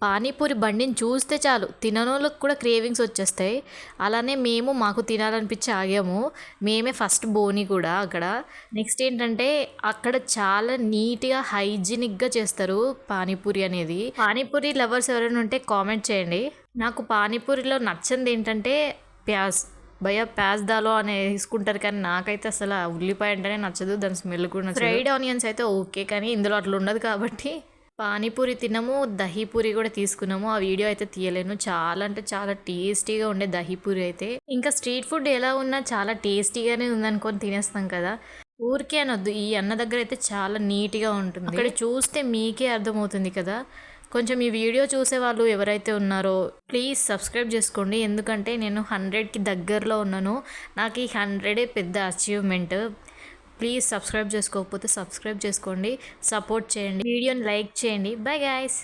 పానీపూరి బండిని చూస్తే చాలు తిననోళ్ళకి కూడా క్రేవింగ్స్ వచ్చేస్తాయి. అలానే మాకు తినాలనిపించి ఆగాము. మేమే ఫస్ట్ బోని కూడా అక్కడ. నెక్స్ట్ ఏంటంటే అక్కడ చాలా నీట్గా హైజీనిక్గా చేస్తారు పానీపూరి అనేది. పానీపూరి లవర్స్ ఎవరైనా ఉంటే కామెంట్ చేయండి. నాకు పానీపూరిలో నచ్చింది ఏంటంటే ప్యాజ్. భయ ప్యాజ్ దాలో అని వేసుకుంటారు కానీ నాకైతే అసలు ఉల్లిపాయ అంటేనే నచ్చదు, దాని స్మెల్ కూడా నచ్చదు. ఫ్రైడ్ ఆనియన్స్ అయితే ఓకే కానీ ఇందులో అట్లా ఉండదు కాబట్టి పానీపూరి తిన్నాము, దహీపూరి కూడా తీసుకున్నాము. ఆ వీడియో అయితే తీయలేను. చాలా అంటే చాలా టేస్టీగా ఉండే దహీపూరి అయితే. ఇంకా స్ట్రీట్ ఫుడ్ ఎలా ఉన్నా చాలా టేస్టీగానే ఉందనుకొని తినేస్తాం కదా. ఊరికే అనొద్దు, ఈ అన్న దగ్గర అయితే చాలా నీట్గా ఉంటుంది. అక్కడ చూస్తే మీకే అర్థమవుతుంది కదా. కొంచెం ఈ వీడియో చూసే వాళ్ళు ఎవరైతే ఉన్నారో ప్లీజ్ సబ్స్క్రైబ్ చేసుకోండి. ఎందుకంటే నేను 100కి దగ్గరలో ఉన్నాను. నాకు ఈ 100 పెద్ద అచీవ్మెంట్. ప్లీజ్ సబ్స్క్రైబ్ చేసుకోకపోతే సబ్స్క్రైబ్ చేసుకోండి, సపోర్ట్ చేయండి, వీడియోని లైక్ చేయండి. Bye guys.